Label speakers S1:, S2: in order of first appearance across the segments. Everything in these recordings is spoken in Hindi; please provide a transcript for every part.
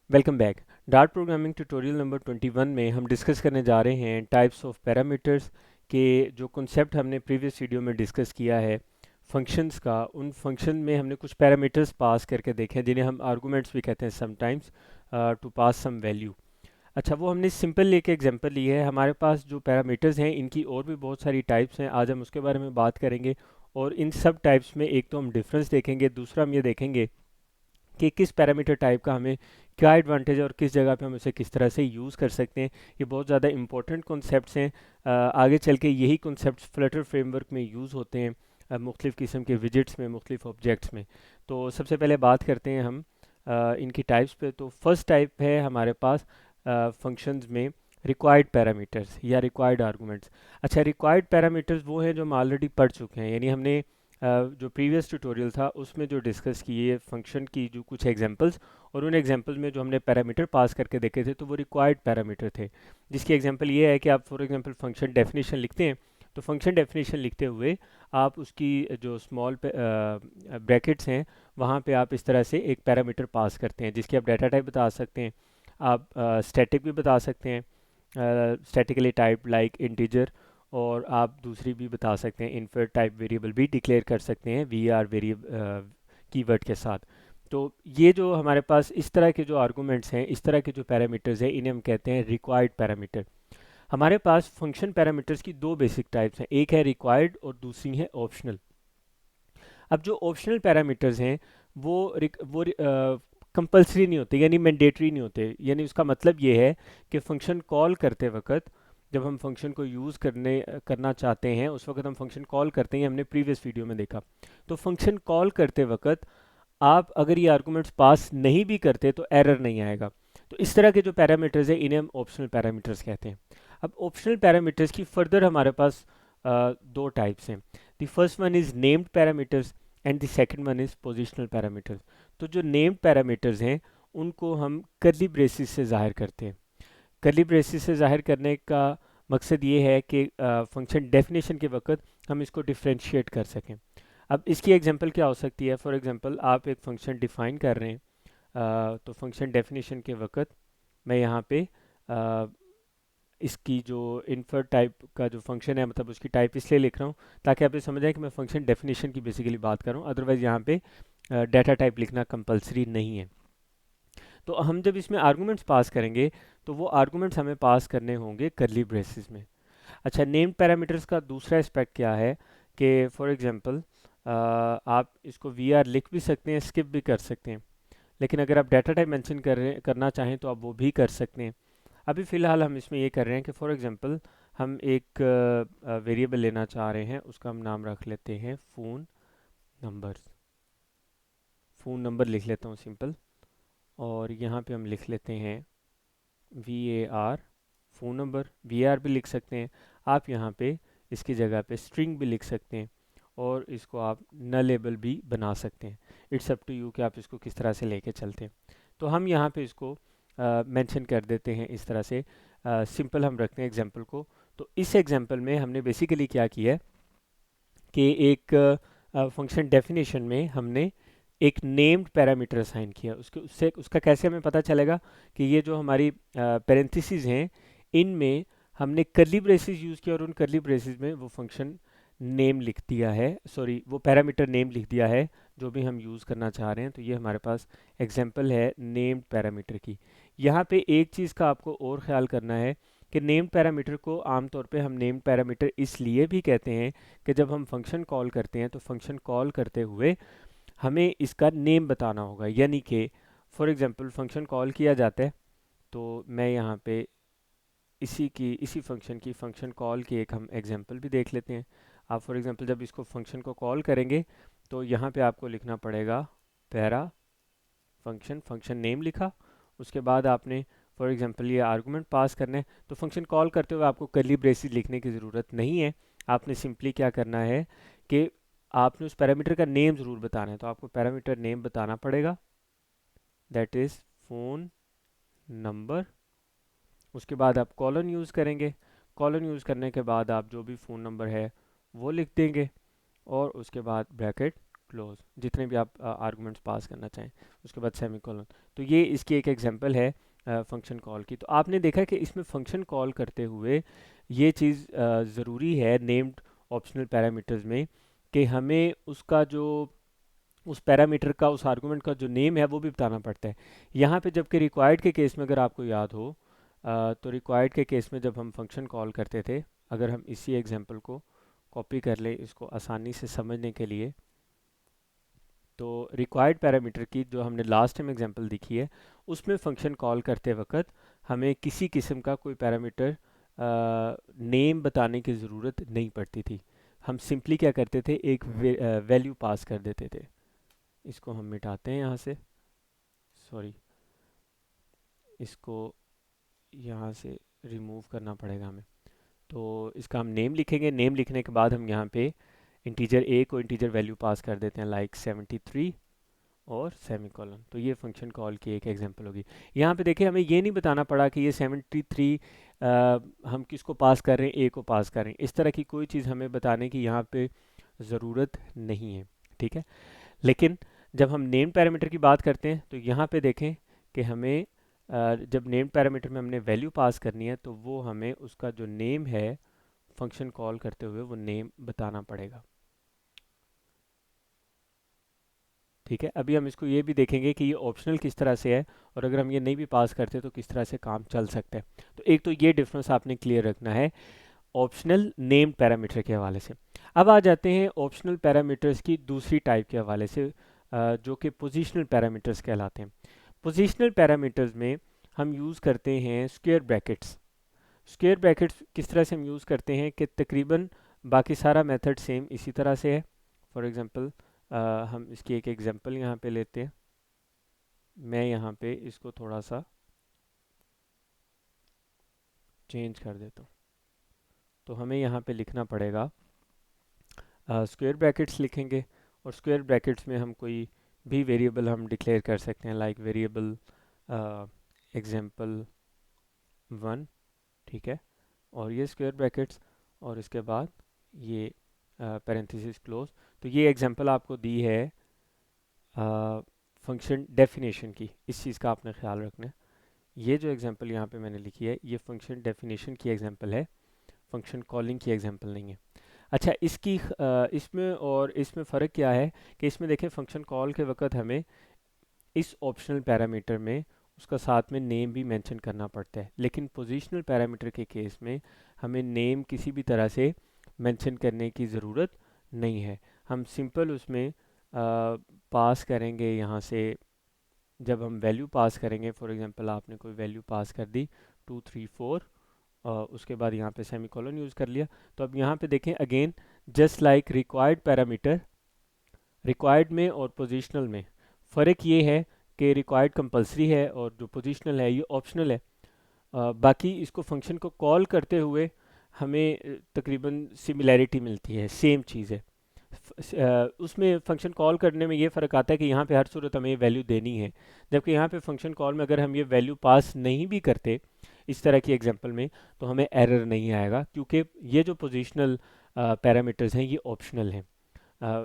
S1: Welcome back. Dart programming tutorial number 21 में हम डिस्कस करने जा रहे हैं टाइप्स ऑफ पैरामीटर्स के जो कॉन्सेप्ट हमने प्रीवियस वीडियो में डिस्कस किया है फंक्शंस का। उन फंक्शन में हमने कुछ पैरामीटर्स पास करके देखे हैं जिन्हें हम आर्गूमेंट्स भी कहते हैं sometimes, to pass some value. अच्छा, वो हमने सिंपल लेके एग्जांपल ली है। हमारे पास जो पैरामीटर्स हैं इनकी और भी बहुत सारी टाइप्स हैं, आज हम उसके बारे में बात करेंगे। और इन सब टाइप्स में एक तो हम डिफरेंस देखेंगे, दूसरा हम ये देखेंगे कि किस पैरामीटर टाइप का हमें क्या एडवांटेज है और किस जगह पे हम उसे किस तरह से यूज़ कर सकते हैं। ये बहुत ज़्यादा इंपॉर्टेंट कॉन्सेप्ट्स हैं। आगे चल के यही कॉन्सेप्ट्स फ्लटर फ्रेमवर्क में यूज़ होते हैं, मुख्तलिफ़ किस्म के विजिट्स में, मुख्तलिफ़ ऑब्जेक्ट्स में। तो सबसे पहले बात करते हैं हम इनकी टाइप्स पे। तो फर्स्ट टाइप है हमारे पास फंक्शंस में रिक्वायर्ड पैरामीटर्स या रिक्वायर्ड आर्गूमेंट्स। अच्छा, रिक्वायर्ड पैरामीटर्स वो हैं जो हम ऑलरेडी पढ़ चुके हैं, यानी हमने जो प्रीवियस ट्यूटोरियल था उसमें जो डिस्कस किए फंक्शन की जो कुछ एग्जांपल्स, और उन एग्जांपल में जो हमने पैरामीटर पास करके देखे थे तो वो रिक्वायर्ड पैरामीटर थे। जिसकी एग्जांपल ये है कि आप फॉर एग्जांपल फंक्शन डेफिनेशन लिखते हैं, तो फंक्शन डेफिनेशन लिखते हुए आप उसकी जो स्मॉल ब्रैकेट्स हैं वहाँ पे आप इस तरह से एक पैरामीटर पास करते हैं जिसकी आप डाटा टाइप बता सकते हैं। आप स्टैटिक भी बता सकते हैं, स्टैटिकली टाइप लाइक इंटीजर, और आप दूसरी भी बता सकते हैं, इन्फर टाइप वेरिएबल भी डिक्लेयर कर सकते हैं वी आर वेरिएबल कीवर्ड के साथ। तो ये जो हमारे पास इस तरह के जो आर्गूमेंट्स हैं, इस तरह के जो पैरामीटर्स हैं, इन्हें हम कहते हैं रिक्वायर्ड पैरामीटर। हमारे पास फंक्शन पैरामीटर्स की दो बेसिक टाइप्स हैं, एक है रिक्वायर्ड और दूसरी है ऑप्शनल। अब जो ऑप्शनल पैरामीटर्स हैं वो कंपलसरी नहीं होते, यानी मैंडेटरी नहीं होते। यानी उसका मतलब ये है कि फंक्शन कॉल करते वक्त, जब हम फंक्शन को यूज़ करना चाहते हैं उस वक्त हम फंक्शन कॉल करते हैं, हमने प्रीवियस वीडियो में देखा। तो फंक्शन कॉल करते वक्त आप अगर ये आर्गूमेंट्स पास नहीं भी करते तो एरर नहीं आएगा। तो इस तरह के जो पैरामीटर्स हैं इन्हें हम ऑप्शनल पैरामीटर्स कहते हैं। अब ऑप्शनल पैरामीटर्स की फर्दर हमारे पास दो टाइप्स हैं। The first one is named parameters and the second one is positional parameters. तो जो नेम्ड पैरामीटर्स हैं उनको हम कर्ली ब्रेसिस से ज़ाहिर करते हैं। कर्ली ब्रेसिस से ज़ाहिर करने का मकसद ये है कि फंक्शन डेफिनेशन के वक्त हम इसको डिफ्रेंशिएट कर सकें। अब इसकी एग्जांपल क्या हो सकती है? फॉर एग्जांपल आप एक फ़ंक्शन डिफ़ाइन कर रहे हैं, तो फंक्शन डेफिनेशन के वक्त मैं यहाँ पे इसकी जो इन्फर टाइप का जो फंक्शन है, मतलब उसकी टाइप इसलिए लिख रहा हूँ ताकि आप ये समझ आए कि मैं फंक्शन डेफिनेशन की बेसिकली बात कर रहा हूँ। अदरवाइज़ यहाँ पे डाटा टाइप लिखना कंपलसरी नहीं है। तो हम जब इसमें आर्गूमेंट्स पास करेंगे तो वो आर्गूमेंट्स हमें पास करने होंगे कर्ली ब्रेसेस में। अच्छा, नेम्ड पैरामीटर्स का दूसरा एस्पेक्ट क्या है कि फॉर एग्जांपल आप इसको वी आर लिख भी सकते हैं, स्किप भी कर सकते हैं, लेकिन अगर आप डाटा टाइप मेंशन करना चाहें तो आप वो भी कर सकते हैं। अभी फ़िलहाल हम इसमें ये कर रहे हैं कि फॉर एग्जांपल हम एक वेरिएबल लेना चाह रहे हैं, उसका हम नाम रख लेते हैं फ़ोन नंबर। फ़ोन नंबर लिख लेता हूँ सिंपल, और यहाँ पे हम लिख लेते हैं V A R, phone number. V R भी लिख सकते हैं आप, यहाँ पे इसकी जगह पे स्ट्रिंग भी लिख सकते हैं, और इसको आप नलेबल भी बना सकते हैं। इट्स अप टू यू कि आप इसको किस तरह से लेके चलते हैं। तो हम यहाँ पे इसको मेंशन कर देते हैं इस तरह से, सिंपल हम रखते हैं एग्जांपल को। तो इस एग्जांपल में हमने बेसिकली क्या किया है कि एक फंक्शन डेफिनेशन में हमने एक नेम्ड पैरामीटर असाइन किया। उसके उससे उसका कैसे हमें पता चलेगा कि ये जो हमारी पेरेंथिसिस हैं इनमें हमने कर्ली ब्रेसेस यूज़ किया और उन कर्ली ब्रेसेस में वो फंक्शन नेम लिख दिया है, सॉरी वो पैरामीटर नेम लिख दिया है जो भी हम यूज़ करना चाह रहे हैं। तो ये हमारे पास एग्जांपल है नेम्ड पैरामीटर की। यहाँ पे एक चीज़ का आपको और ख्याल करना है कि नेम्ड पैरामीटर को आमतौर पे हम नेम्ड पैरामीटर इसलिए भी कहते हैं कि जब हम फंक्शन कॉल करते हैं तो फंक्शन कॉल करते हुए हमें इसका नेम बताना होगा। यानी कि फॉर एग्जांपल फंक्शन कॉल किया जाता है, तो मैं यहाँ पे इसी फंक्शन की फंक्शन कॉल की एक हम एग्जांपल भी देख लेते हैं। आप फॉर एग्जांपल जब इसको फंक्शन को कॉल करेंगे तो यहाँ पे आपको लिखना पड़ेगा पैरा फंक्शन, फंक्शन नेम लिखा, उसके बाद आपने फॉर एग्जांपल ये आर्गुमेंट पास करना है। तो फंक्शन कॉल करते हुए आपको कर्ली ब्रेसेस लिखने की ज़रूरत नहीं है। आपने सिंपली क्या करना है कि आपने उस पैरामीटर का नेम ज़रूर बताना है, तो आपको पैरामीटर नेम बताना पड़ेगा, दैट इज़ फ़ोन नंबर। उसके बाद आप कॉलन यूज़ करेंगे, कॉलन यूज़ करने के बाद आप जो भी फ़ोन नंबर है वो लिख देंगे, और उसके बाद ब्रैकेट क्लोज, जितने भी आप आर्गुमेंट्स पास करना चाहें। उसके बाद सेमीकोलन। तो ये इसकी एक एग्जांपल है फंक्शन कॉल की। तो आपने देखा कि इसमें फंक्शन कॉल करते हुए ये चीज़ ज़रूरी है नेम्ड ऑप्शनल पैरामीटर्स में कि हमें उसका जो उस पैरामीटर का उस आर्गुमेंट का जो नेम है वो भी बताना पड़ता है। यहाँ पे जबकि रिक्वायर्ड के केस में अगर आपको याद हो तो रिक्वायर्ड के केस में जब हम फंक्शन कॉल करते थे, अगर हम इसी एग्जांपल को कॉपी कर लें इसको आसानी से समझने के लिए, तो रिक्वायर्ड पैरामीटर की जो हमने लास्ट टाइम एग्जांपल देखी है उसमें फंक्शन कॉल करते वक्त हमें किसी किस्म का कोई पैरामीटर नेम बताने की ज़रूरत नहीं पड़ती थी। हम सिंपली क्या करते थे, एक वैल्यू पास कर देते थे। इसको हम मिटाते हैं यहाँ से, सॉरी, इसको यहाँ से रिमूव करना पड़ेगा हमें। तो इसका हम नेम लिखेंगे, नेम लिखने के बाद हम यहाँ पे इंटीजर ए को इंटीजर वैल्यू पास कर देते हैं लाइक 73 और सेमीकोलन। तो ये फंक्शन कॉल की एक एग्जांपल होगी। यहाँ पे देखिए हमें ये नहीं बताना पड़ा कि ये 73 हम किसको पास कर रहे हैं, ए को पास कर रहे हैं। इस तरह की कोई चीज़ हमें बताने की यहाँ पे ज़रूरत नहीं है, ठीक है। लेकिन जब हम नेम पैरामीटर की बात करते हैं तो यहाँ पे देखें कि हमें जब नेम पैरामीटर में हमने वैल्यू पास करनी है तो वो हमें उसका जो नेम है फंक्शन कॉल करते हुए वो नेम बताना पड़ेगा, ठीक है। अभी हम इसको ये भी देखेंगे कि ये ऑप्शनल किस तरह से है और अगर हम ये नहीं भी पास करते तो किस तरह से काम चल सकता है। तो एक तो ये डिफरेंस आपने क्लियर रखना है ऑप्शनल नेम्ड पैरामीटर के हवाले से। अब आ जाते हैं ऑप्शनल पैरामीटर्स की दूसरी टाइप के हवाले से, जो कि पोजिशनल पैरामीटर्स कहलाते हैं। पोजिशनल पैरामीटर्स में हम यूज़ करते हैं स्क्वायर ब्रैकेट्स। स्क्वायर ब्रैकेट्स किस तरह से हम यूज़ करते हैं कि तकरीबन बाकी सारा मेथड सेम इसी तरह से है। फॉर एग्ज़ाम्पल हम इसकी एक एग्जांपल यहाँ पे लेते हैं। मैं यहाँ पे इसको थोड़ा सा चेंज कर देता हूँ। तो हमें यहाँ पे लिखना पड़ेगा, स्क्वायर ब्रैकेट्स लिखेंगे और स्क्वायर ब्रैकेट्स में हम कोई भी वेरिएबल हम डिक्लेयर कर सकते हैं लाइक वेरिएबल एग्जांपल 1, ठीक है। और ये स्क्वायर ब्रैकेट्स और इसके बाद ये पैरेंथेसिस क्लोज। तो ये एग्जांपल आपको दी है फंक्शन डेफिनेशन की, इस चीज़ का आपने ख्याल रखना है। ये जो एग्जांपल यहाँ पे मैंने लिखी है ये फंक्शन डेफिनेशन की एग्जांपल है, फंक्शन कॉलिंग की एग्जांपल नहीं है। अच्छा, इसमें और इसमें फ़र्क क्या है कि इसमें देखें फंक्शन कॉल के वक्त हमें इस ऑप्शनल पैरामीटर में उसका साथ में नेम भी मेंशन करना पड़ता है, लेकिन पोजिशनल पैरामीटर के केस में हमें नेम किसी भी तरह से मेंशन करने की ज़रूरत नहीं है। हम सिंपल उसमें पास करेंगे यहाँ से, जब हम वैल्यू पास करेंगे, फॉर एग्जांपल आपने कोई वैल्यू पास कर दी 234 उसके बाद यहाँ पे सेमीकोलन यूज़ कर लिया। तो अब यहाँ पे देखें again just like required parameter, required में और पोजिशनल में फ़र्क ये है कि रिक्वायर्ड कंपलसरी है और जो पोजिशनल है ये ऑप्शनल है। बाकी इसको फंक्शन को कॉल करते हुए हमें तकरीबन सिमिलैरिटी मिलती है, सेम चीज़ है। उसमें फंक्शन कॉल करने में ये फ़र्क आता है कि यहाँ पे हर सूरत हमें वैल्यू देनी है, जबकि यहाँ पे फंक्शन कॉल में अगर हम ये वैल्यू पास नहीं भी करते इस तरह की एग्जांपल में तो हमें एरर नहीं आएगा, क्योंकि ये जो पोजिशनल पैरामीटर्स हैं ये ऑप्शनल हैं,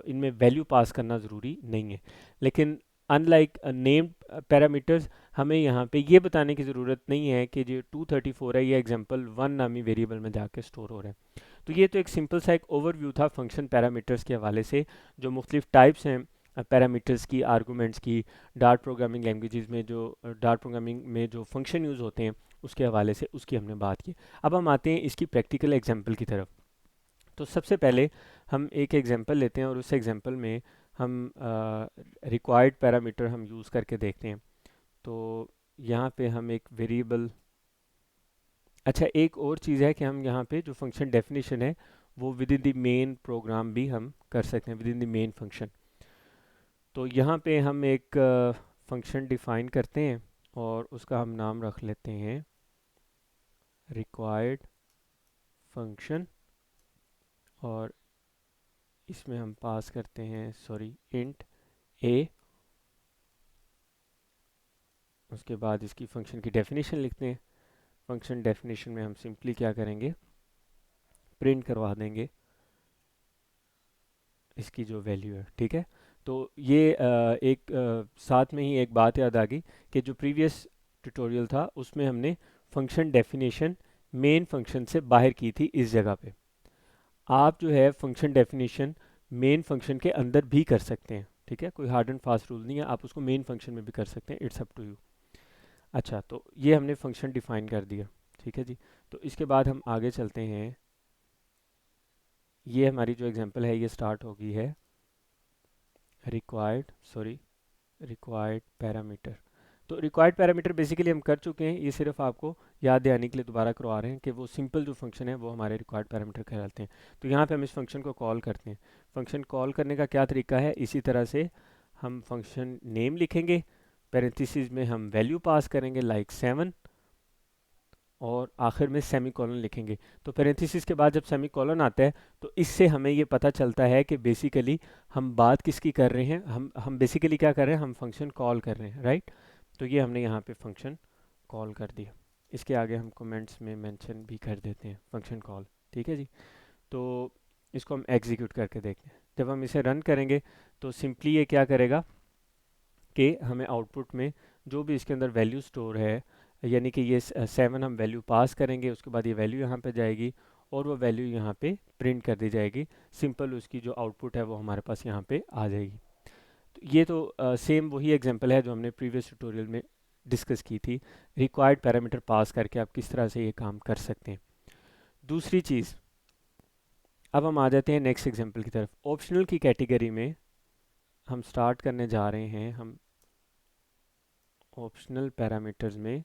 S1: इनमें वैल्यू पास करना ज़रूरी नहीं है। लेकिन अनलाइक नेम्ड पैरामीटर्स हमें यहाँ पे ये बताने की ज़रूरत नहीं है कि जो 234 है ये एग्जांपल 1 नामी वेरिएबल में जाके स्टोर हो रहा है। तो ये तो एक सिंपल सा एक ओवरव्यू था फंक्शन पैरामीटर्स के हवाले से, जो मुख्तलिफ टाइप्स हैं पैरामीटर्स की, आर्गूमेंट्स की। डार्ट प्रोग्रामिंग लैंग्वेजेस में जो डार्ट प्रोग्रामिंग में जो फंक्शन यूज़ होते हैं उसके हवाले से उसकी हमने बात की। अब हम आते हैं इसकी प्रैक्टिकल एग्जांपल की तरफ। तो सबसे पहले हम एक एग्जांपल लेते हैं और उस एग्जांपल में हम रिक्वायर्ड पैरामीटर हम यूज़ करके देखते हैं। तो यहाँ पे हम एक वेरिएबल, अच्छा एक और चीज़ है कि हम यहाँ पे जो फंक्शन डेफिनेशन है वो within the main program भी हम कर सकते हैं, within the main function. तो यहाँ पे हम एक फंक्शन डिफाइन करते हैं और उसका हम नाम रख लेते हैं रिक्वायर्ड फंक्शन, और इसमें हम पास करते हैं सॉरी इंट ए। उसके बाद इसकी फंक्शन की डेफिनेशन लिखते हैं। फंक्शन डेफिनेशन में हम सिंपली क्या करेंगे, प्रिंट करवा देंगे इसकी जो वैल्यू है, ठीक है। तो ये साथ में ही एक बात याद आ गई कि जो प्रीवियस ट्यूटोरियल था उसमें हमने फंक्शन डेफिनेशन मेन फंक्शन से बाहर की थी इस जगह पे। आप जो है फंक्शन डेफिनेशन मेन फंक्शन के अंदर भी कर सकते हैं, ठीक है, कोई हार्ड एंड फास्ट रूल नहीं है, आप उसको मेन फंक्शन में भी कर सकते हैं, इट्स अप टू यू। अच्छा, तो ये हमने फंक्शन डिफाइन कर दिया, ठीक है जी। तो इसके बाद हम आगे चलते हैं। ये हमारी जो एग्जांपल है ये स्टार्ट होगी है रिक्वायर्ड पैरामीटर। तो रिक्वायर्ड पैरामीटर बेसिकली हम कर चुके हैं, ये सिर्फ आपको याद दिलाने के लिए दोबारा करवा रहे हैं कि वो सिंपल जो फंक्शन है वो हमारे रिक्वायर्ड पैरामीटर कहलाते हैं। तो यहाँ पे हम इस फंक्शन को कॉल करते हैं। फंक्शन कॉल करने का क्या तरीका है, इसी तरह से हम फंक्शन नेम लिखेंगे, पैरेंथेसिस में हम वैल्यू पास करेंगे लाइक 7 और आखिर में सेमी कॉलन लिखेंगे। तो पैरेंथेसिस के बाद जब सेमी कॉलन आता है तो इससे हमें ये पता चलता है कि बेसिकली हम बात किसकी कर रहे हैं, हम बेसिकली क्या कर रहे हैं, हम फंक्शन कॉल कर रहे हैं, राइट। तो ये हमने यहाँ पे फंक्शन कॉल कर दिया। इसके आगे हम कमेंट्स में मेंशन भी कर देते हैं फंक्शन कॉल, ठीक है जी। तो इसको हम एग्जीक्यूट करके देखते हैं। जब हम इसे रन करेंगे तो सिंपली ये क्या करेगा कि हमें आउटपुट में जो भी इसके अंदर वैल्यू स्टोर है, यानी कि ये 7 हम वैल्यू पास करेंगे, उसके बाद ये वैल्यू यहाँ पे जाएगी और वो वैल्यू यहाँ पे प्रिंट कर दी जाएगी। सिंपल उसकी जो आउटपुट है वो हमारे पास यहाँ पे आ जाएगी। तो ये तो सेम वही एग्जांपल है जो हमने प्रीवियस ट्यूटोरियल में डिस्कस की थी। रिक्वायर्ड पैरामीटर पास करके आप किस तरह से ये काम कर सकते हैं। दूसरी चीज़, अब हम आ जाते हैं नेक्स्ट एग्जांपल की तरफ। ऑप्शनल की कैटेगरी में हम स्टार्ट करने जा रहे हैं। हम ऑप्शनल पैरामीटर्स में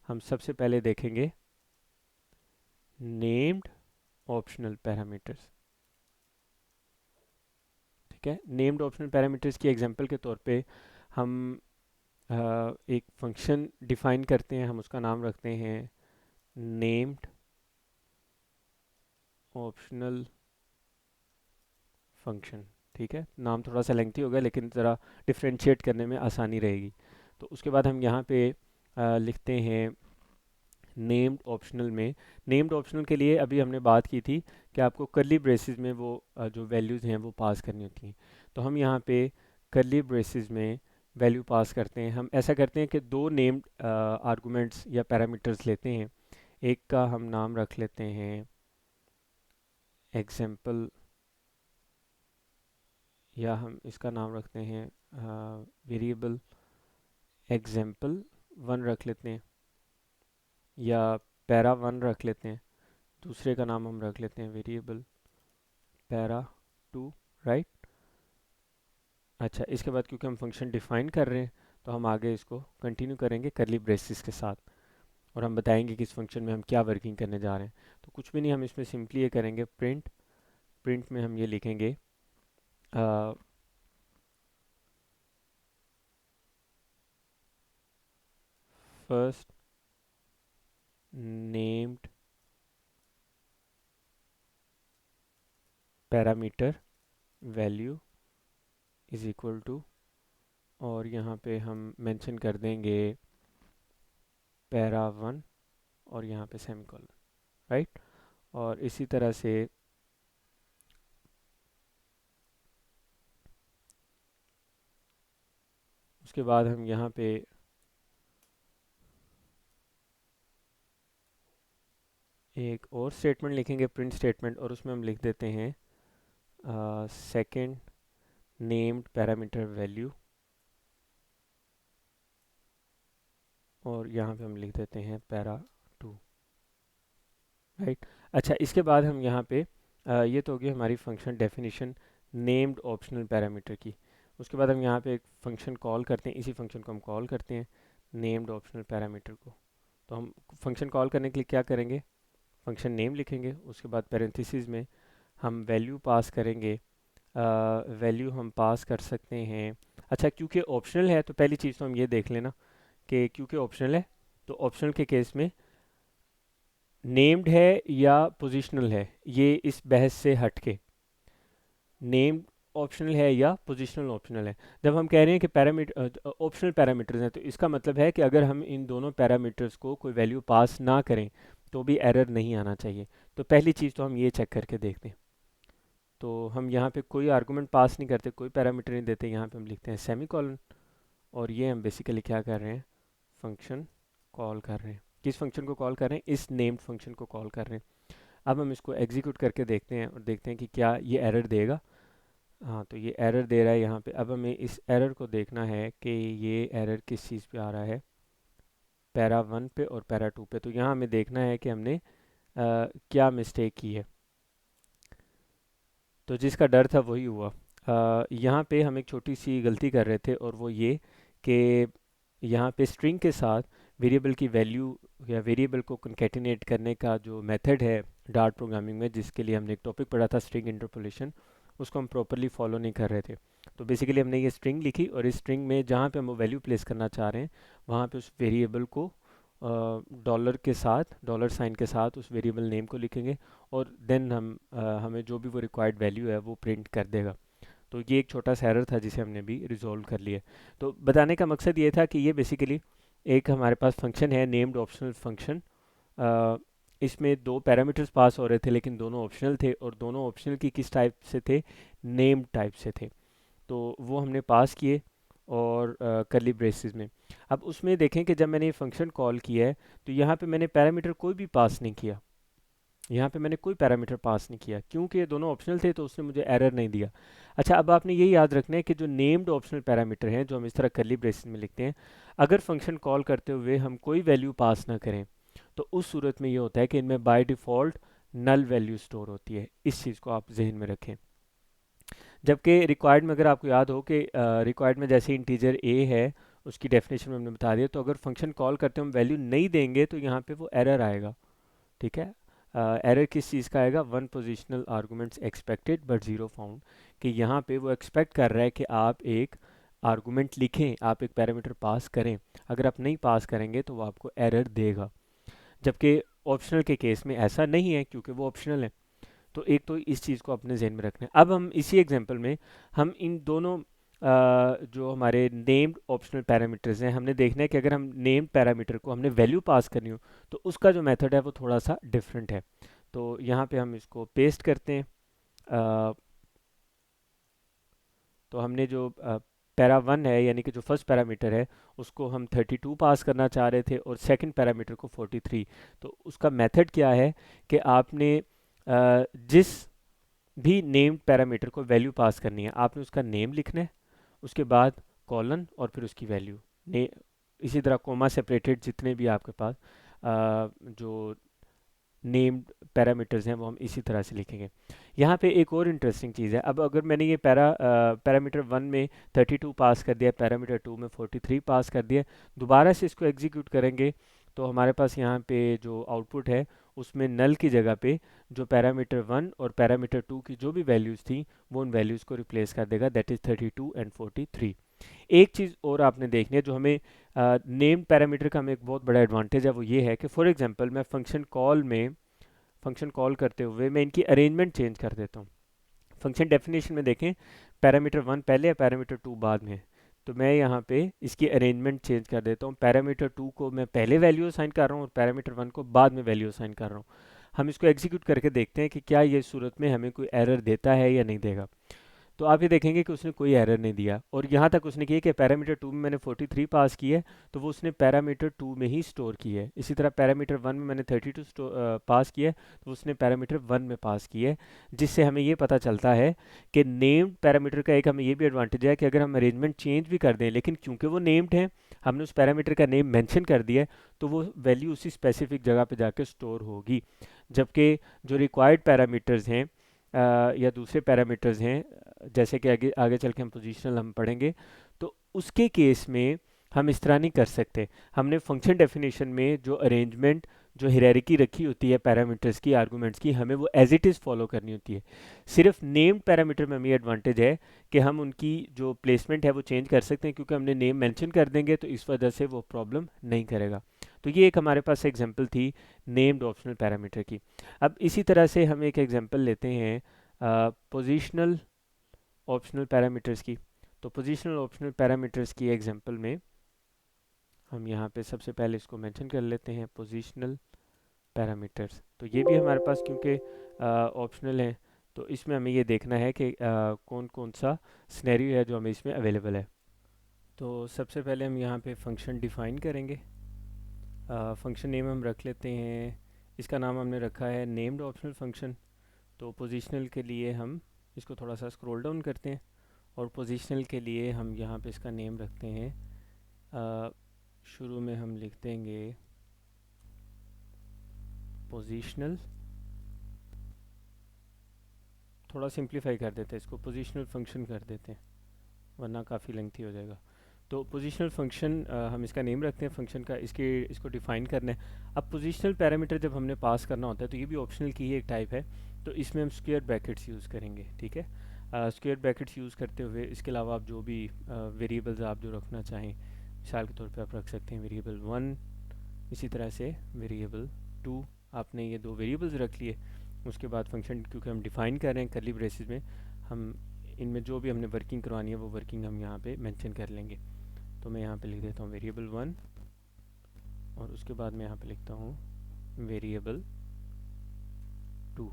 S1: हम सबसे पहले देखेंगे नेम्ड ऑप्शनल पैरामीटर्स, ठीक है। नेम्ड ऑप्शनल पैरामीटर्स की एग्जांपल के तौर पे हम एक फंक्शन डिफाइन करते हैं, हम उसका नाम रखते हैं नेम्ड ऑप्शनल फंक्शन, ठीक है। नाम थोड़ा सा लेंथी होगा लेकिन ज़रा डिफ्रेंशिएट करने में आसानी रहेगी। तो उसके बाद हम यहाँ पे लिखते हैं नेम्ड ऑप्शनल में। नेम्ड ऑप्शनल के लिए अभी हमने बात की थी कि आपको कर्ली ब्रेसेस में वो जो वैल्यूज़ हैं वो पास करनी होती हैं। तो हम यहाँ पे कर्ली ब्रेसेस में वैल्यू पास करते हैं। हम ऐसा करते हैं कि दो नेम्ड आर्गुमेंट्स या पैरामीटर्स लेते हैं। एक का हम नाम रख लेते हैं एग्जाम्पल, या हम इसका नाम रखते हैं वेरिएबल एग्जाम्पल 1 रख लेते हैं, या पैरा 1 रख लेते हैं। दूसरे का नाम हम रख लेते हैं वेरिएबल पैरा 2, राइट। अच्छा, इसके बाद क्योंकि हम फंक्शन डिफाइन कर रहे हैं तो हम आगे इसको कंटिन्यू करेंगे करली ब्रेसेस के साथ, और हम बताएंगे कि इस फंक्शन में हम क्या वर्किंग करने जा रहे हैं। तो कुछ भी नहीं, हम इसमें सिंपली ये करेंगे प्रिंट। प्रिंट में हम ये लिखेंगे first named parameter value is equal to, और यहाँ पे हम मेंशन कर देंगे पैरा 1 और यहाँ पे सेमीकोलन, राइट। और इसी तरह से उसके बाद हम यहाँ पे एक और स्टेटमेंट लिखेंगे, प्रिंट स्टेटमेंट, और उसमें हम लिख देते हैं सेकंड नेम्ड पैरामीटर वैल्यू, और यहाँ पे हम लिख देते हैं पैरा 2, राइट। अच्छा, इसके बाद हम यहाँ पे ये तो होगी हमारी function definition named optional parameter की। उसके बाद हम यहाँ पे एक फंक्शन कॉल करते हैं, इसी फंक्शन को हम कॉल करते हैं नेम्ड ऑप्शनल पैरामीटर को। तो हम फंक्शन कॉल करने के लिए क्या करेंगे, फंक्शन नेम लिखेंगे, उसके बाद पैरेंथेसिस में हम वैल्यू पास करेंगे। वैल्यू हम पास कर सकते हैं, अच्छा क्योंकि ऑप्शनल है तो पहली चीज़ तो हम ये देख लेना कि क्योंकि ऑप्शनल है तो ऑप्शनल के केस में नेम्ड है या पोजिशनल है, ये इस बहस से हट के नेम्ड ऑप्शनल है या पोजिशनल ऑप्शनल है। जब हम कह रहे हैं कि पैरामीटर ऑप्शनल पैरामीटर्स हैं तो इसका मतलब है कि अगर हम इन दोनों पैरामीटर्स को कोई वैल्यू पास ना करें तो भी एरर नहीं आना चाहिए। तो पहली चीज़ तो हम ये चेक करके देखते हैं। तो हम यहाँ पे कोई आर्गुमेंट पास नहीं करते, कोई पैरामीटर नहीं देते, यहाँ पे हम लिखते हैं सेमी कॉलन, और ये हम बेसिकली क्या कर रहे हैं, फंक्शन कॉल कर रहे हैं। किस फंक्शन को कॉल कर रहे हैं, इस नेम्ड फंक्शन को कॉल कर रहे हैं। अब हम इसको एग्जीक्यूट करके देखते हैं और देखते हैं कि क्या ये एरर देगा। हाँ, तो ये एरर दे रहा है यहाँ पे। अब हमें इस एरर को देखना है कि ये एरर किस चीज़ पे आ रहा है, पैरा 1 पे और पैरा 2 पे। तो यहाँ हमें देखना है कि हमने क्या मिस्टेक की है। तो जिसका डर था वही हुआ। यहाँ पे हम एक छोटी सी गलती कर रहे थे, और वो ये कि यहाँ पे स्ट्रिंग के साथ वेरिएबल की वैल्यू या वेरिएबल को कंकैटिनेट करने का जो मेथड है डार्ट प्रोग्रामिंग में, जिसके लिए हमने एक टॉपिक पढ़ा था स्ट्रिंग इंटरपोलेशन, उसको हम प्रॉपरली फॉलो नहीं कर रहे थे। तो बेसिकली हमने ये स्ट्रिंग लिखी, और इस स्ट्रिंग में जहाँ पे हम वैल्यू प्लेस करना चाह रहे हैं वहाँ पे उस वेरिएबल को डॉलर के साथ, डॉलर साइन के साथ उस वेरिएबल नेम को लिखेंगे, और देन हमें जो भी वो रिक्वायर्ड वैल्यू है वो प्रिंट कर देगा। तो ये एक छोटा सा एरर था जिसे हमने भी रिजॉल्व कर लिया। तो बताने का मकसद ये था कि ये बेसिकली एक हमारे पास फंक्शन है नेम्ड ऑप्शनल फंक्शन। इसमें दो पैरामीटर्स पास हो रहे थे, लेकिन दोनों ऑप्शनल थे, और दोनों ऑप्शनल की किस टाइप से थे, नेम्ड टाइप से थे। तो वो हमने पास किए और करली ब्रेसेस में। अब उसमें देखें कि जब मैंने ये फंक्शन कॉल किया है तो यहाँ पे मैंने पैरामीटर कोई भी पास नहीं किया। यहाँ पे मैंने कोई पैरामीटर पास नहीं किया क्योंकि ये दोनों ऑप्शनल थे, तो उसने मुझे एरर नहीं दिया। अच्छा, अब आपने ये याद रखना है कि जो नेम्ड ऑप्शनल पैरामीटर हैं, जो हम इस तरह करली ब्रेसेस में लिखते हैं, अगर फंक्शन कॉल करते हुए हम कोई वैल्यू पास ना करें तो उस सूरत में ये होता है कि इनमें by default null value store होती है। इस चीज़ को आप जहन में रखें। जबकि रिक्वायर्ड में अगर आपको याद हो कि रिक्वायर्ड में जैसे इंटीजर ए है, उसकी डेफिनेशन में हमने बता दिया, तो अगर फंक्शन कॉल करते हम वैल्यू नहीं देंगे तो यहाँ पे वो एरर आएगा। ठीक है, एरर किस चीज़ का आएगा, one positional arguments expected but zero found, कि यहाँ पे वो एक्सपेक्ट कर रहा है कि आप एक आर्गूमेंट लिखें, आप एक पैरामीटर पास करें। अगर आप नहीं पास करेंगे तो वो आपको एरर देगा, जबकि ऑप्शनल के केस में ऐसा नहीं है क्योंकि वो ऑप्शनल है। तो एक तो इस चीज़ को अपने जहन में रखना है। अब हम इसी एग्जांपल में हम इन दोनों जो हमारे नेम्ड ऑप्शनल पैरामीटर्स हैं, हमने देखना है कि अगर हम नेम्ड पैरामीटर को हमने वैल्यू पास करनी हो तो उसका जो मेथड है वो थोड़ा सा डिफरेंट है। तो यहाँ पे हम इसको पेस्ट करते हैं। अ, तो हमने जो पैरा 1 है, यानी कि जो फर्स्ट पैरामीटर है, उसको हम 32 पास करना चाह रहे थे, और सेकंड पैरामीटर को 43। तो उसका मेथड क्या है कि आपने जिस भी नेम्ड पैरामीटर को वैल्यू पास करनी है, आपने उसका नेम लिखना है, उसके बाद कॉलन और फिर उसकी वैल्यू ने, इसी तरह कोमा सेपरेटेड जितने भी आपके पास जो नेम्ड पैरामीटर्स हैं वो हम इसी तरह से लिखेंगे। यहाँ पे एक और इंटरेस्टिंग चीज़ है। अब अगर मैंने ये पैरामीटर 1 में 32 पास कर दिया, पैरामीटर 2 में 43 पास कर दिया, दोबारा से इसको एग्जीक्यूट करेंगे तो हमारे पास यहाँ पे जो आउटपुट है उसमें नल की जगह पे जो पैरामीटर 1 और पैरामीटर 2 की जो भी वैल्यूज़ थी वो उन वैल्यूज़ को रिप्लेस कर देगा, दैट इज़ 32 एंड 43। एक चीज़ और आपने देखनी है जो हमें नेम्ड पैरामीटर का हमें एक बहुत बड़ा एडवांटेज है, वो ये है कि फॉर एग्जांपल मैं फंक्शन कॉल करते हुए मैं इनकी अरेंजमेंट चेंज कर देता हूँ। फंक्शन डेफिनेशन में देखें, पैरामीटर 1 पहले है, पैरामीटर 2 बाद में है। तो मैं यहाँ पे इसकी अरेंजमेंट चेंज कर देता हूँ, पैरामीटर 2 को मैं पहले वैल्यू असाइन कर रहा हूँ और पैरामीटर 1 को बाद में वैल्यू असाइन कर रहा हूँ। हम इसको एग्जीक्यूट करके देखते हैं कि क्या ये सूरत में हमें कोई एरर देता है या नहीं देगा। तो आप ये देखेंगे कि उसने कोई एरर नहीं दिया, और यहाँ तक उसने किया कि पैरामीटर 2 में मैंने 43 पास की है, तो वो उसने पैरामीटर 2 में ही स्टोर की है। इसी तरह पैरामीटर 1 में मैंने 32 पास किया है, तो उसने पैरामीटर 1 में पास की है। जिससे हमें ये पता चलता है कि नेम्ड पैरामीटर का एक हमें ये भी एडवांटेज है कि अगर हम अरेंजमेंट चेंज भी कर दें, लेकिन क्योंकि वो नेम्ड है, हमने उस पैरामीटर का नेम मेंशन कर दिया है, तो वो वैल्यू उसी स्पेसिफिक जगह पे जाके स्टोर होगी। जबकि जो रिक्वायर्ड पैरामीटर्स हैं या दूसरे पैरामीटर्स हैं, जैसे कि आगे आगे चल के हम पोजिशनल हम पढ़ेंगे, तो उसके केस में हम इस तरह नहीं कर सकते। हमने फंक्शन डेफिनेशन में जो अरेंजमेंट, जो हियरार्की रखी होती है पैरामीटर्स की, आर्गुमेंट्स की, हमें वो एज इट इज़ फॉलो करनी होती है। सिर्फ नेम्ड पैरामीटर में हमें एडवांटेज है कि हम उनकी जो प्लेसमेंट है वो चेंज कर सकते हैं, क्योंकि हमने नेम मेंशन कर देंगे तो इस वजह से वो प्रॉब्लम नहीं करेगा। तो ये एक हमारे पास एग्जांपल थी नेम्ड ऑप्शनल पैरामीटर की। अब इसी तरह से हम एक एग्जांपल लेते हैं पोजिशनल ऑप्शनल पैरामीटर्स की। तो पोजिशनल ऑप्शनल पैरामीटर्स की एग्जांपल में हम यहाँ पे सबसे पहले इसको मेंशन कर लेते हैं, पोजिशनल पैरामीटर्स। तो ये भी हमारे पास क्योंकि ऑप्शनल है, तो ये भी हम मेंशन कर लेते हैं। Positional parameters, positional optional parameters की एग्जांपल में हम यहाँ पे सबसे पहले इसको मेंशन कर लेते हैं, पोजिशनल पैरामीटर्स। तो ये भी हमारे पास क्योंकि ऑप्शनल है, तो इसमें हमें ये देखना है कि कौन कौन सा सिनेरियो है जो हमें इसमें अवेलेबल है। तो सबसे पहले हम यहाँ पे फंक्शन डिफ़ाइन करेंगे। फंक्शन नेम हम रख लेते हैं, इसका नाम हमने रखा है नेम्ड ऑप्शनल फंक्शन। तो पोजिशनल के लिए हम इसको थोड़ा सा स्क्रॉल डाउन करते हैं और पोजिशनल के लिए हम यहाँ पे इसका नेम रखते हैं, शुरू में हम लिख देंगे पोजिशनल, थोड़ा सिंप्लीफाई कर देते हैं इसको, पोजिशनल फंक्शन कर देते हैं वरना काफ़ी लेंथी हो जाएगा। तो पोजिशनल फंक्शन हम इसका नेम रखते हैं फंक्शन का, इसको डिफ़ाइन करना है। अब पोजिशनल पैरामीटर जब हमने पास करना होता है तो ये भी ऑप्शनल की ही एक टाइप है, तो इसमें हम स्क्वायर ब्रैकेट्स यूज़ करेंगे। ठीक है, स्क्वायर ब्रैकेट्स यूज़ करते हुए इसके अलावा आप जो भी वेरिएबल्स आप जो रखना चाहें, मिसाल के तौर पे आप रख सकते हैं वेरिएबल 1, इसी तरह से वेरिएबल 2। आपने ये दो वेरिएबल्स रख लिए, उसके बाद फंक्शन क्योंकि हम डिफ़ाइन कर रहे हैं कर्ली ब्रेसेस में, हम इनमें जो भी हमने वर्किंग करवानी है वो वर्किंग हम यहाँ पे मेंशन कर लेंगे। तो मैं यहाँ पे लिख देता हूँ वेरिएबल 1 और उसके बाद मैं यहाँ पे लिखता हूँ वेरिएबल 2,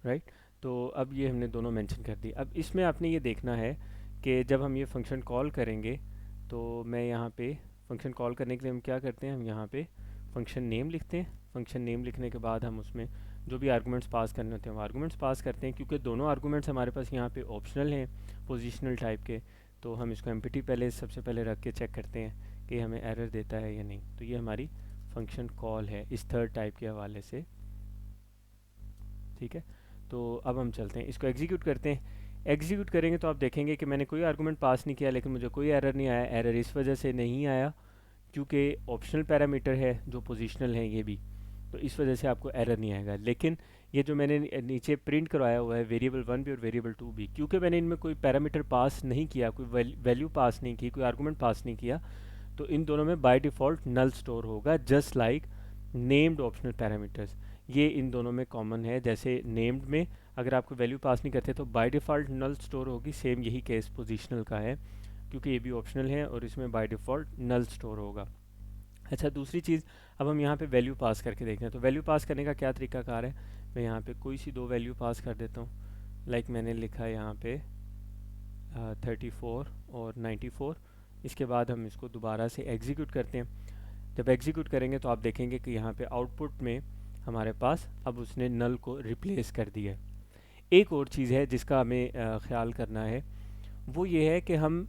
S1: राइट। तो अब ये हमने दोनों मेंशन कर दी। अब इसमें आपने ये देखना है कि जब हम ये फंक्शन कॉल करेंगे तो मैं यहाँ पे फंक्शन कॉल करने के लिए हम क्या करते हैं, हम यहाँ पे फंक्शन नेम लिखते हैं। फंक्शन नेम लिखने के बाद हम उसमें जो भी आर्गूमेंट्स पास करने होते हैं वो आर्गूमेंट्स पास करते हैं। क्योंकि दोनों आर्गूमेंट्स हमारे पास यहाँ पे ऑप्शनल हैं, पोजिशनल टाइप के, तो हम इसको एम्प्टी पहले सबसे पहले रख के चेक करते हैं कि हमें एरर देता है या नहीं। तो ये हमारी फंक्शन कॉल है इस थर्ड टाइप के हवाले से। ठीक है, तो अब हम चलते हैं इसको एग्जीक्यूट करते हैं। एग्जीक्यूट करेंगे तो आप देखेंगे कि मैंने कोई आर्गूमेंट पास नहीं किया लेकिन मुझे कोई एरर नहीं आया। एरर इस वजह से नहीं आया क्योंकि ऑप्शनल पैरामीटर है जो पोजिशनल है ये भी, तो इस वजह से आपको एरर नहीं आएगा। लेकिन ये जो मैंने नीचे प्रिंट करवाया हुआ है वेरिएबल 1 भी और वेरिएबल 2 भी, क्योंकि मैंने इनमें कोई पैरामीटर पास नहीं किया, कोई वैल्यू पास नहीं की, कोई आर्गूमेंट पास नहीं किया, तो इन दोनों में बाय डिफ़ॉल्ट नल स्टोर होगा, just like named optional parameters. ये इन दोनों में कॉमन है। जैसे नेम्ड में अगर आपको वैल्यू पास नहीं करते तो बाय डिफ़ॉल्ट नल स्टोर होगी, सेम यही केस पोजिशनल का है क्योंकि ये भी ऑप्शनल है और इसमें बाय डिफ़ॉल्ट नल स्टोर होगा। अच्छा, दूसरी चीज़, अब हम यहाँ पे वैल्यू पास करके देखते हैं। तो वैल्यू पास करने का क्या तरीकाकार है, मैं यहाँ पे कोई सी दो वैल्यू पास कर देता हूँ। लाइक मैंने लिखा है यहाँ पे 34 और 94। इसके बाद हम इसको दोबारा से एग्जीक्यूट करते हैं। जब एग्जीक्यूट करेंगे तो आप देखेंगे कि यहाँ पे आउटपुट में हमारे पास अब उसने नल को रिप्लेस कर दिया है। एक और चीज़ है जिसका हमें ख्याल करना है, वो ये है कि हम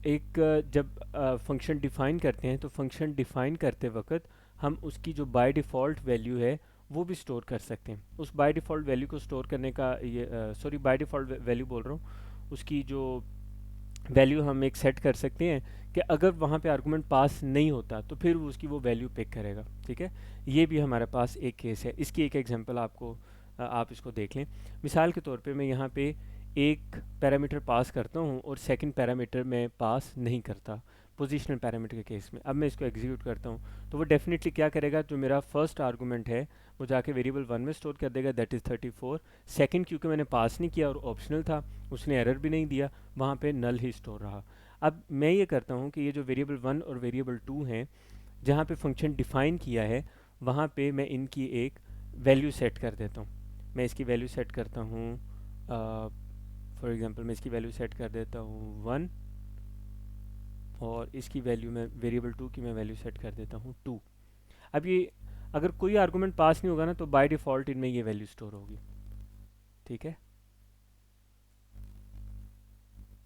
S1: एक जब फंक्शन डिफ़ाइन करते हैं तो फंक्शन डिफ़ाइन करते वक्त हम उसकी जो बाय डिफ़ॉल्ट वैल्यू है वो भी स्टोर कर सकते हैं। उस बाय डिफ़ॉल्ट वैल्यू को स्टोर करने का ये सॉरी बाय डिफ़ॉल्ट वैल्यू बोल रहा हूँ, उसकी जो वैल्यू हम एक सेट कर सकते हैं कि अगर वहाँ पे आर्गूमेंट पास नहीं होता तो फिर वो उसकी वो वैल्यू पिक करेगा। ठीक है, ये भी हमारे पास एक केस है। इसकी एक एग्जांपल आपको आप इसको देख लें। मिसाल के तौर पे मैं यहाँ पे एक पैरामीटर पास करता हूँ और सेकंड पैरामीटर मैं पास नहीं करता पोजीशनल पैरामीटर के केस में। अब मैं इसको एग्जीक्यूट करता हूँ तो वो डेफिनेटली क्या करेगा, जो मेरा फर्स्ट आर्गूमेंट है वो जाके वेरिएबल 1 में स्टोर कर देगा, दैट इज़ 34। सेकंड क्योंकि मैंने पास नहीं किया और ऑप्शनल था, उसने एरर भी नहीं दिया, वहाँ पे नल ही स्टोर रहा। अब मैं ये करता हूँ कि ये जो वेरिएबल 1 और वेरिएबल 2 हैं, जहाँ पे फंक्शन डिफ़ाइन किया है वहाँ पे मैं इनकी एक वैल्यू सेट कर देता हूँ। मैं इसकी वैल्यू सेट करता हूँ, फॉर एग्जांपल मैं इसकी वैल्यू सेट कर देता हूँ 1 और इसकी वैल्यू मैं वेरिएबल 2 की मैं वैल्यू सेट कर देता हूँ 2। अब ये अगर कोई आर्गूमेंट पास नहीं होगा ना तो बाय डिफ़ॉल्ट इनमें ये वैल्यू स्टोर होगी। ठीक है,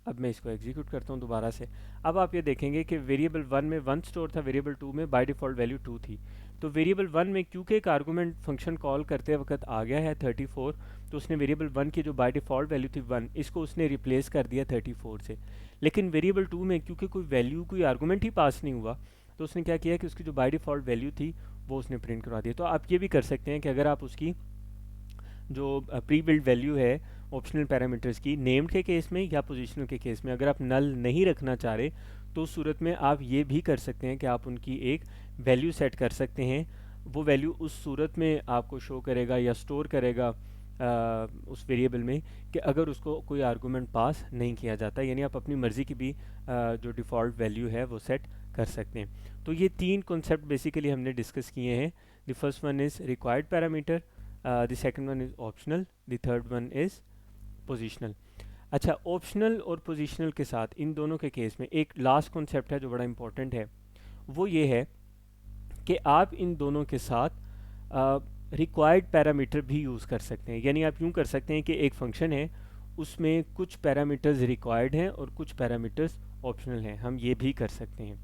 S1: अब मैं इसको एग्जीक्यूट करता हूँ दोबारा से। अब आप ये देखेंगे कि वेरिएबल 1 में 1 स्टोर था, वेरिएबल 2 में बाय डिफ़ॉल्ट वैल्यू 2 थी। तो वेरिएबल 1 में क्योंकि एक आर्गूमेंट फंक्शन कॉल करते वक्त आ गया है 34, तो उसने वेरिएबल 1 की जो बाय डिफ़ॉल्ट वैल्यू थी 1, इसको उसने रिप्लेस कर दिया 34 से। लेकिन वेरिएबल 2 में क्योंकि कोई वैल्यू, कोई आर्गूमेंट ही पास नहीं हुआ, तो उसने क्या किया कि उसकी जो बाय डिफ़ॉल्ट वैल्यू थी वो उसने प्रिंट करवा दिया। तो आप ये भी कर सकते हैं कि अगर आप उसकी जो प्री बिल्ड वैल्यू है ऑप्शनल पैरामीटर्स की, नेम्ड के केस में या पोजिशनल के केस में, अगर आप नल नहीं रखना चाह रहे तो उस सूरत में आप ये भी कर सकते हैं कि आप उनकी एक वैल्यू सेट कर सकते हैं। वो वैल्यू उस सूरत में आपको शो करेगा या स्टोर करेगा उस वेरिएबल में कि अगर उसको कोई आर्गूमेंट पास नहीं किया जाता, यानी आप अपनी मर्ज़ी की भी जो डिफ़ॉल्ट वैल्यू है वो सेट कर सकते हैं। तो ये तीन कॉन्सेप्ट बेसिकली हमने डिस्कस किए हैं। The first one is required parameter, the second one is optional, the third one is positional. अच्छा, ऑप्शनल और पोजिशनल के साथ इन दोनों के केस में एक लास्ट कॉन्सेप्ट है जो बड़ा इंपॉर्टेंट है, वो ये है कि आप इन दोनों के साथ रिक्वायर्ड पैरामीटर भी यूज़ कर सकते हैं। यानी आप यूँ कर सकते हैं कि एक फंक्शन है, उसमें कुछ पैरामीटर्स रिक्वायर्ड हैं और कुछ पैरामीटर्स ऑप्शनल हैं, हम ये भी कर सकते हैं।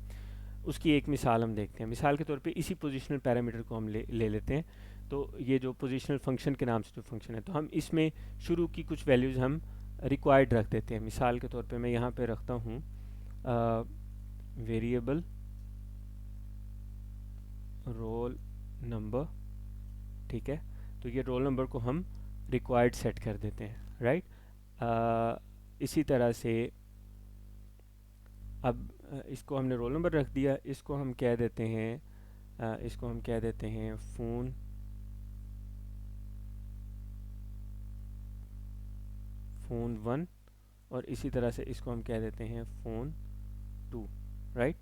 S1: उसकी एक मिसाल हम देखते हैं। मिसाल के तौर पे इसी पोजिशनल पैरामीटर को हम ले लेते हैं। तो ये जो पोजिशनल फंक्शन के नाम से जो फंक्शन है, तो हम इसमें शुरू की कुछ वैल्यूज़ हम रिक्वायर्ड रख देते हैं। मिसाल के तौर पे मैं यहाँ पे रखता हूँ वेरिएबल रोल नंबर, ठीक है। तो ये रोल नंबर को हम रिक्वायर्ड सेट कर देते हैं, राइट। इसी तरह से अब इसको हमने रोल नंबर रख दिया, इसको हम कह देते हैं फ़ोन फ़ोन 1, और इसी तरह से इसको हम कह देते हैं फ़ोन 2, राइट।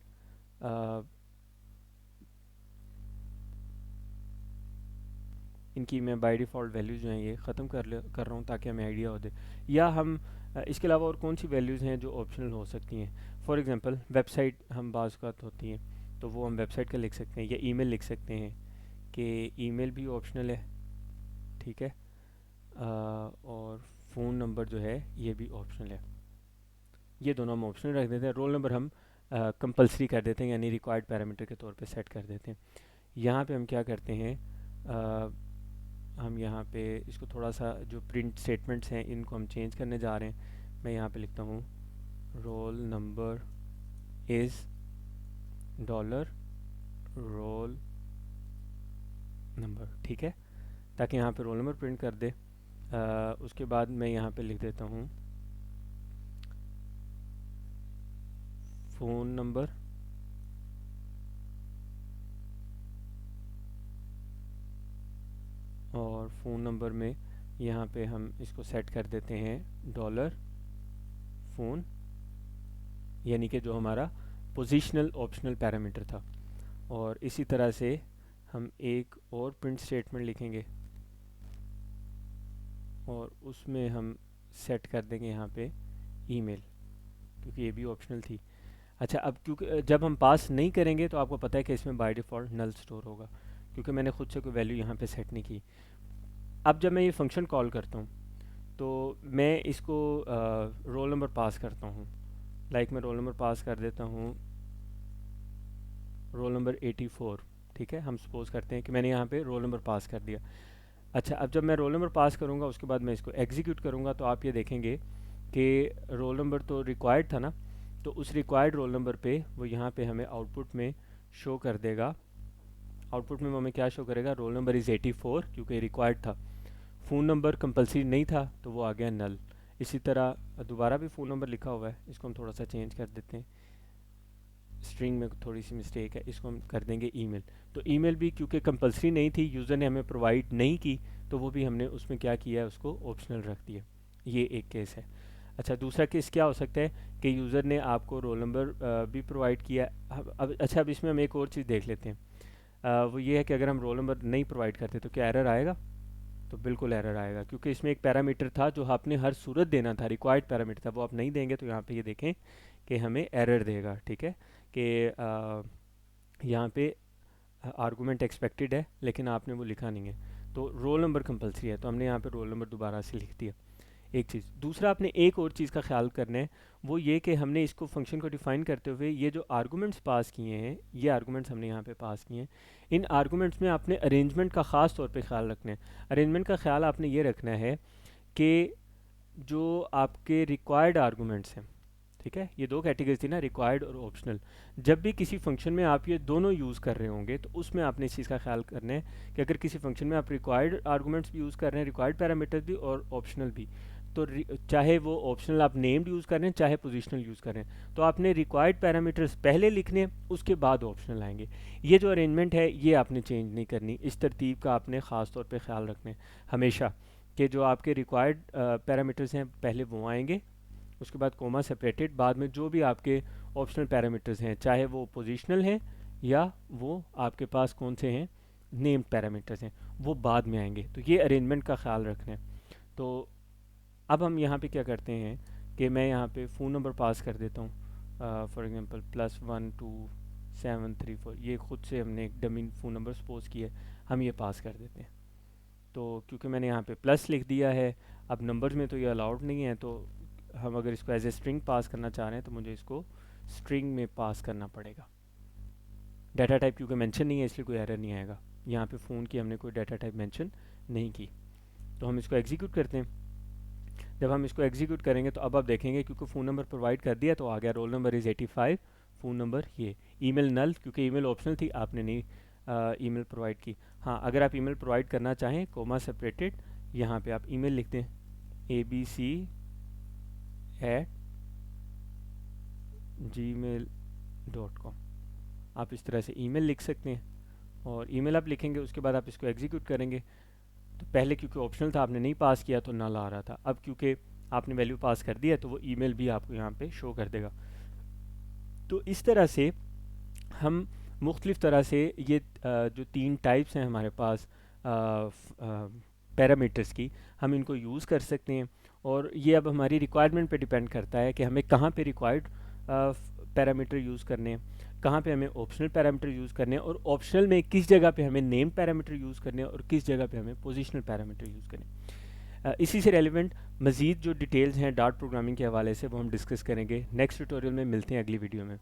S1: इनकी मैं बाय डिफ़ॉल्ट वैल्यूज़ जो हैं ये ख़त्म कर रहा हूँ ताकि हमें आइडिया हो दे। या हम इसके अलावा और कौन सी वैल्यूज़ हैं जो ऑप्शनल हो सकती हैं। फॉर एग्जांपल वेबसाइट हम बाज़ औक़ात होती हैं, तो वो हम वेबसाइट का लिख सकते हैं, या ईमेल लिख सकते हैं कि ईमेल भी ऑप्शनल है, ठीक है। और फ़ोन नंबर जो है ये भी ऑप्शनल है। ये दोनों हम ऑप्शनल रख देते हैं। रोल नंबर हम कंपलसरी कर देते हैं, यानी रिक्वायर्ड पैरामीटर के तौर पे सेट कर देते हैं। यहाँ पे हम क्या करते हैं, हम यहाँ पे इसको थोड़ा सा जो प्रिंट स्टेटमेंट्स हैं इनको हम चेंज करने जा रहे हैं। मैं यहाँ पे लिखता हूँ roll number is dollar roll number, ठीक है, ताकि यहाँ पे रोल नंबर प्रिंट कर दे। उसके बाद मैं यहाँ पे लिख देता हूँ फ़ोन नंबर और फ़ोन नंबर में यहाँ पे हम इसको सेट कर देते हैं डॉलर फ़ोन, यानी कि जो हमारा पोजिशनल ऑप्शनल पैरामीटर था। और इसी तरह से हम एक और प्रिंट स्टेटमेंट लिखेंगे और उसमें हम सेट कर देंगे यहाँ पे ईमेल, क्योंकि ये भी ऑप्शनल थी। अच्छा, अब क्योंकि जब हम पास नहीं करेंगे तो आपको पता है कि इसमें बाय डिफ़ॉल्ट नल स्टोर होगा, क्योंकि मैंने खुद से कोई वैल्यू यहाँ पे सेट नहीं की। अब जब मैं ये फंक्शन कॉल करता हूँ तो मैं इसको रोल नंबर पास करता हूँ। लाइक मैं रोल नंबर पास कर देता हूँ रोल नंबर 84, ठीक है। हम सपोज करते हैं कि मैंने यहाँ पे रोल नंबर पास कर दिया। अच्छा, अब जब मैं रोल नंबर पास करूँगा उसके बाद मैं इसको एग्जीक्यूट करूँगा, तो आप ये देखेंगे कि रोल नंबर तो रिक्वायर्ड था ना, तो उस रिक्वायर्ड रोल नंबर पे वो यहाँ पे हमें आउटपुट में शो कर देगा। आउटपुट में वो हमें क्या शो करेगा, रोल नंबर इज़ 84, क्योंकि रिक्वायर्ड था। फ़ोन नंबर कंपलसरी नहीं था तो वो आ गया नल। इसी तरह दोबारा भी फ़ोन नंबर लिखा हुआ है, इसको हम थोड़ा सा चेंज कर देते हैं, स्ट्रिंग में थोड़ी सी मिस्टेक है, इसको हम कर देंगे ईमेल। तो ईमेल भी क्योंकि कंपलसरी नहीं थी, यूज़र ने हमें प्रोवाइड नहीं की, तो वो भी हमने उसमें क्या किया है, उसको ऑप्शनल रख दिया। ये एक केस है। अच्छा, दूसरा केस क्या हो सकता है कि यूज़र ने आपको रोल नंबर भी प्रोवाइड किया। अब अच्छा, अब इसमें हम एक और चीज़ देख लेते हैं। वो ये है कि अगर हम रोल नंबर नहीं प्रोवाइड करते तो क्या एरर आएगा? तो बिल्कुल एरर आएगा, क्योंकि इसमें एक पैरामीटर था जो आपने हर सूरत देना था, रिक्वायर्ड पैरामीटर था, वो आप नहीं देंगे तो यहाँ पे ये देखें कि हमें एरर देगा, ठीक है। कि यहाँ पे आर्गूमेंट एक्सपेक्टेड है लेकिन आपने वो लिखा नहीं है, तो रोल नंबर कंपलसरी है, तो हमने यहाँ पे रोल नंबर दोबारा से लिख दिया। एक चीज़, दूसरा आपने एक और चीज़ का ख्याल करना है, वो ये कि हमने इसको फंक्शन को डिफ़ाइन करते हुए ये जो आर्गूमेंट्स पास किए हैं, ये आर्गूमेंट्स हमने यहाँ पे पास किए हैं। इन आर्गूमेंट्स में आपने अरेंजमेंट का ख़ास तौर पे ख्याल रखना है। अरेंजमेंट का ख्याल आपने ये रखना है कि जो आपके रिक्वायर्ड आर्गूमेंट्स हैं, ठीक है, ये दो कैटेगरी थी ना, रिक्वायर्ड और ऑप्शनल। जब भी किसी फंक्शन में आप ये दोनों यूज़ कर रहे होंगे तो उसमें आपने इस चीज़ का ख्याल करना है कि अगर किसी फंक्शन में आप रिक्वायर्ड आर्गूमेंट्स भी यूज़ कर रहे हैं, रिक्वायर्ड पैरामीटर्स भी और ऑप्शनल भी, तो चाहे वो ऑप्शनल आप नेम्ड यूज़ कर रहे हैं चाहे पोजिशनल यूज़ कर रहे हैं, तो आपने रिक्वायर्ड पैरामीटर्स पहले लिखने, उसके बाद ऑप्शनल आएंगे। ये जो अरेंजमेंट है ये आपने चेंज नहीं करनी, इस तरतीब का आपने ख़ास तौर पे ख्याल रखना है हमेशा, कि जो आपके रिक्वायर्ड पैरामीटर्स हैं पहले वो आएंगे, उसके बाद कोमा सेपरेटेड, बाद में जो भी आपके ऑप्शनल पैरामीटर्स हैं, चाहे वो पोजिशनल हैं या वो आपके पास कौन से हैं, नेम्ड पैरामीटर्स हैं वो बाद में आएंगे, तो ये अरेंजमेंट का ख्याल रखना है। तो अब हम यहाँ पे क्या करते हैं कि मैं यहाँ पे फ़ोन नंबर पास कर देता हूँ, फॉर एग्जांपल +12734, ये खुद से हमने एक डमी फ़ोन नंबर सपोज किया है, हम ये पास कर देते हैं। तो क्योंकि मैंने यहाँ पे प्लस लिख दिया है, अब नंबर्स में तो ये अलाउड नहीं है, तो हम अगर इसको एज ए स्ट्रिंग पास करना चाह रहे हैं तो मुझे इसको स्ट्रिंग में पास करना पड़ेगा। डाटा टाइप क्योंकि मेंशन नहीं है इसलिए कोई एरर नहीं आएगा। यहाँ पे फ़ोन की हमने कोई डाटा टाइप मेंशन नहीं की। तो हम इसको एग्जीक्यूट करते हैं। जब हम इसको एग्जीक्यूट करेंगे तो अब आप देखेंगे क्योंकि फ़ोन नंबर प्रोवाइड कर दिया तो आ गया roll number is 85, phone number ये। ईमेल नल, क्योंकि ईमेल ऑप्शनल थी, आपने नहीं ईमेल प्रोवाइड की। हाँ, अगर आप ईमेल प्रोवाइड करना चाहें कोमा सेपरेटेड, यहाँ पे आप ईमेल लिखते हैं abc@gmail.com, आप इस तरह से ईमेल लिख सकते हैं। और ईमेल आप लिखेंगे उसके बाद आप इसको एग्जीक्यूट करेंगे। तो पहले क्योंकि ऑप्शनल था आपने नहीं पास किया तो नल आ रहा था, अब क्योंकि आपने वैल्यू पास कर दिया तो वो ईमेल भी आपको यहाँ पे शो कर देगा। तो इस तरह से हम मुख्तलिफ़ तरह से ये जो 3 टाइप्स हैं हमारे पास पैरामीटर्स की, हम इनको यूज़ कर सकते हैं। और ये अब हमारी रिक्वायरमेंट पे डिपेंड करता है कि हमें कहाँ पे रिक्वायर्ड पैरामीटर यूज़ करने हैं, कहाँ पे हमें ऑप्शनल पैरामीटर यूज़ करने हैं, और ऑप्शनल में किस जगह पे हमें नेम पैरामीटर यूज़ करने हैं और किस जगह पे हमें पोजिशनल पैरामीटर यूज़ करने हैं। इसी से रेलिवेंट मज़ीद जो डिटेल्स हैं डार्ट प्रोग्रामिंग के हवाले से वो हम डिस्कस करेंगे नेक्स्ट ट्यूटोरियल में। मिलते हैं अगली वीडियो में।